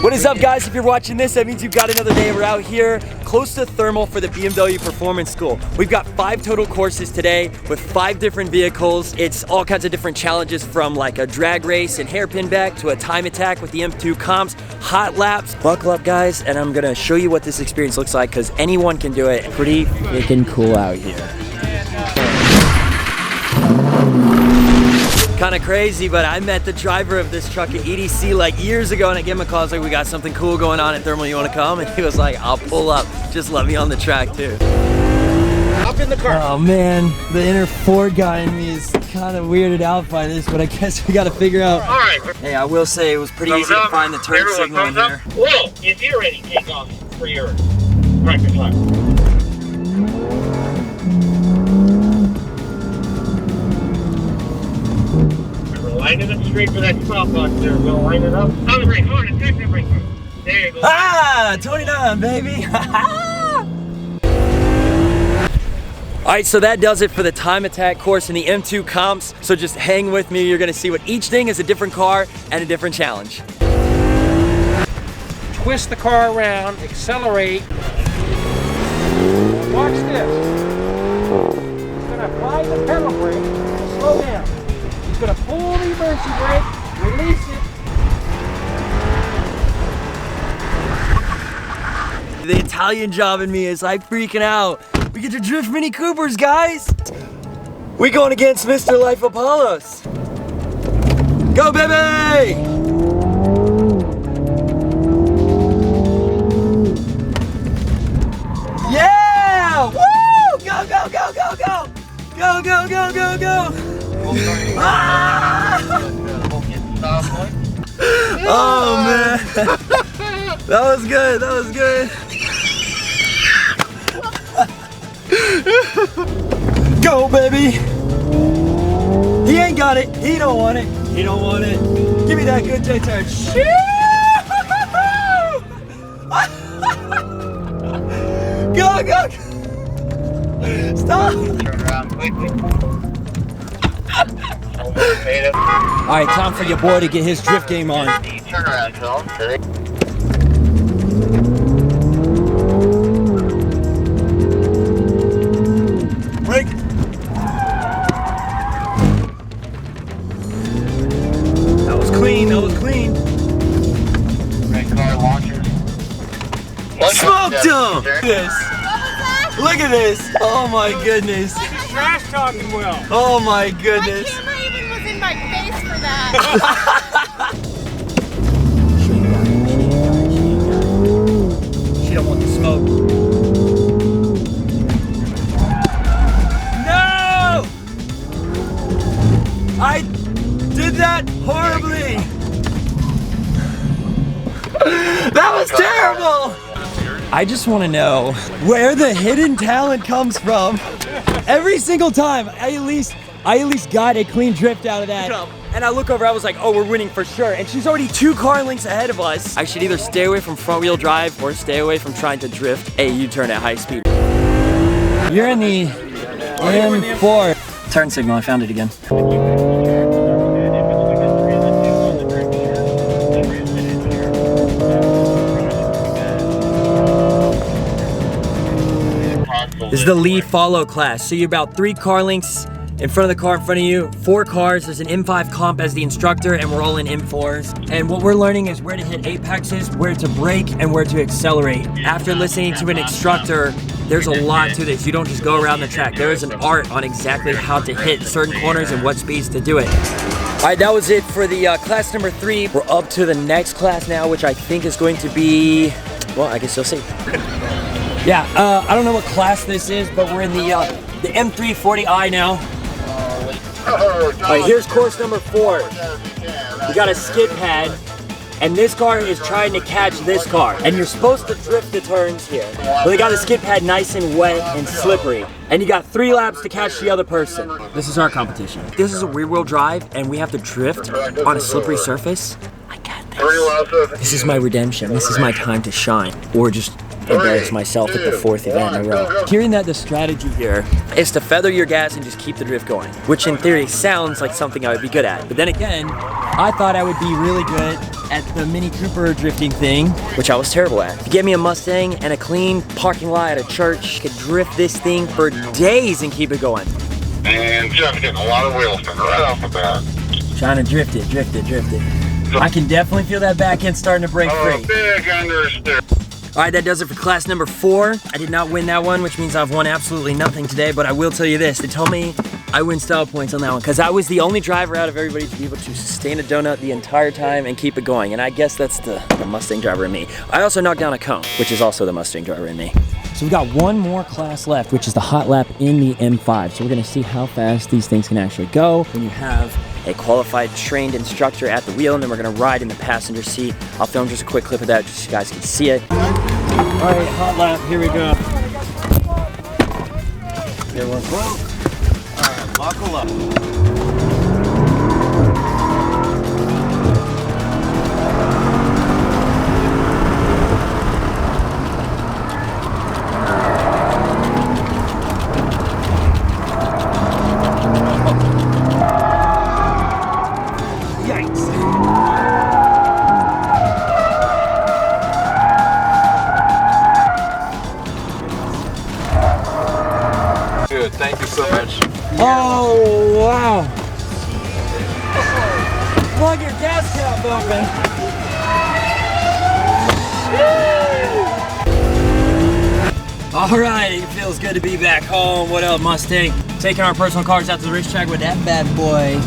What is up, guys? If you're watching this, that means you've got another day. We're out here close to Thermal for the BMW Performance School. We've got 5 total courses today with 5 different vehicles. It's all kinds of different challenges, from like a drag race and hairpin back to a time attack with the M2 comps, hot laps. Buckle up, guys, and I'm gonna show you what this experience looks like because anyone can do it. Pretty freaking cool out here. Kind of crazy, but I met the driver of this truck at EDC like years ago, and I gave him a call. I was like, we got something cool going on at Thermal, you want to come? And he was like, I'll pull up, just let me on the track too. Up in the car. Oh man, the inner Ford guy in me is kind of weirded out by this, but I guess we got to figure out. All right. Hey, I will say it was pretty easy to find the turn signal in here. Whoa, if you're ready, take off for your practice lap. Line it up straight for that stop box there. We'll line it up. On the brake, hold it, take the brake. There you go. Ah, 29, baby. All right, so that does it for the time attack course and the M2 comps. So just hang with me. You're gonna see what each thing is, a different car and a different challenge. Twist the car around, accelerate. Watch this. He's gonna apply the pedal brake and slow down. He's going to pull the emergency brake, release it. The Italian job in me is like freaking out. We get to drift Mini Coopers, guys. We going against Mr. Life Apollos. Go, baby! Yeah! Woo! Go, go, go, go, go! Go, go, go, go, go! Ah! Oh man, that was good. That was good. Go, baby. He ain't got it. He don't want it. He don't want it. Give me that good J-turn. Go, go. Stop. Turn around quickly. Alright, time for your boy to get his drift game on. Turn around, Phil. Break. That was clean, that was clean. Red car launches. Smoked him! Look at this. Look at this. Oh my goodness. Trash talking well. Oh my goodness. My camera even was in my face for that. She don't want the smoke. No! I did that horribly. That was terrible. I just want to know where the hidden talent comes from. Every single time, I at least got a clean drift out of that. And I look over, I was like, oh, we're winning for sure. And she's already 2 car lengths ahead of us. I should either stay away from front wheel drive or stay away from trying to drift a U-turn at high speed. You're in the M4. Turn signal, I found it again. This is the lead follow class. So you're about 3 car lengths in front of the car in front of you, 4 cars. There's an M5 comp as the instructor, and we're all in M4s. And what we're learning is where to hit apexes, where to brake, and where to accelerate. After listening to an instructor, there's a lot to this. You don't just go around the track. There is an art on exactly how to hit certain corners and what speeds to do it. All right, that was it for the class number 3. We're up to the next class now, which I think is going to be, well, I guess you'll see. Yeah, I don't know what class this is, but we're in the M340i now. All right, here's course number 4. We got a skid pad, and this car is trying to catch this car. And you're supposed to drift the turns here. But they got the skid pad nice and wet and slippery. And you got 3 laps to catch the other person. This is our competition. This is a rear-wheel drive, and we have to drift on a slippery surface. I got this. This is my redemption. This is my time to shine. Or just embarrass myself at the 4th event in a row. Hearing that the strategy here is to feather your gas and just keep the drift going, which in theory sounds like something I would be good at. But then again, I thought I would be really good at the Mini Cooper drifting thing, which I was terrible at. If you get me a Mustang and a clean parking lot at a church, I could drift this thing for days and keep it going. And Jeff's getting a lot of wheel spin right off the bat. Trying to drift it. I can definitely feel that back end starting to break free. Big understeer. All right, that does it for class number 4. I did not win that one, which means I've won absolutely nothing today, but I will tell you this. They told me I win style points on that one because I was the only driver out of everybody to be able to sustain a donut the entire time and keep it going. And I guess that's the Mustang driver in me. I also knocked down a cone, which is also the Mustang driver in me. So we've got one more class left, which is the hot lap in the M5. So we're gonna see how fast these things can actually go when you have a qualified trained instructor at the wheel, and then we're gonna ride in the passenger seat. I'll film just a quick clip of that just so you guys can see it. All right, hot lap, here we go. There one broke. All right, buckle up. Thank you so much. Oh, wow. Plug your gas cap open. All right, it feels good to be back home. What up, Mustang? Taking our personal cars out to the racetrack with that bad boy.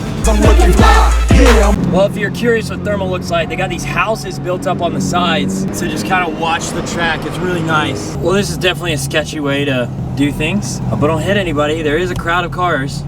Well, if you're curious what thermal looks like, they got these houses built up on the sides to just kind of watch the track. It's really nice. Well, this is definitely a sketchy way to do things, but don't hit anybody. There is a crowd of cars.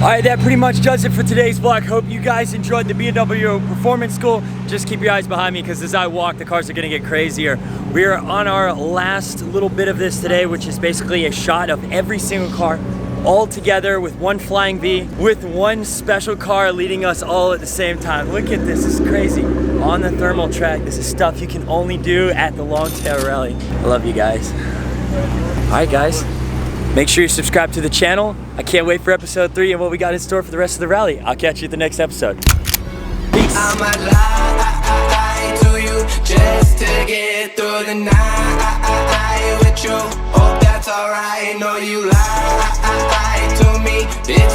All right, that pretty much does it for today's vlog. Hope you guys enjoyed the BMW Performance School. Just keep your eyes behind me because as I walk, the cars are gonna get crazier. We are on our last little bit of this today, which is basically a shot of every single car all together with one flying V, with one special car leading us all at the same time. Look at this, this is crazy. On the thermal track, this is stuff you can only do at the LongTail Rally. I love you guys. All right, guys. Make sure you subscribe to the channel. I can't wait for episode 3 and what we got in store for the rest of the rally. I'll catch you at the next episode. Peace. I might lie to you just to get through the night with you. Hope that's alright. Know you lie to me. It's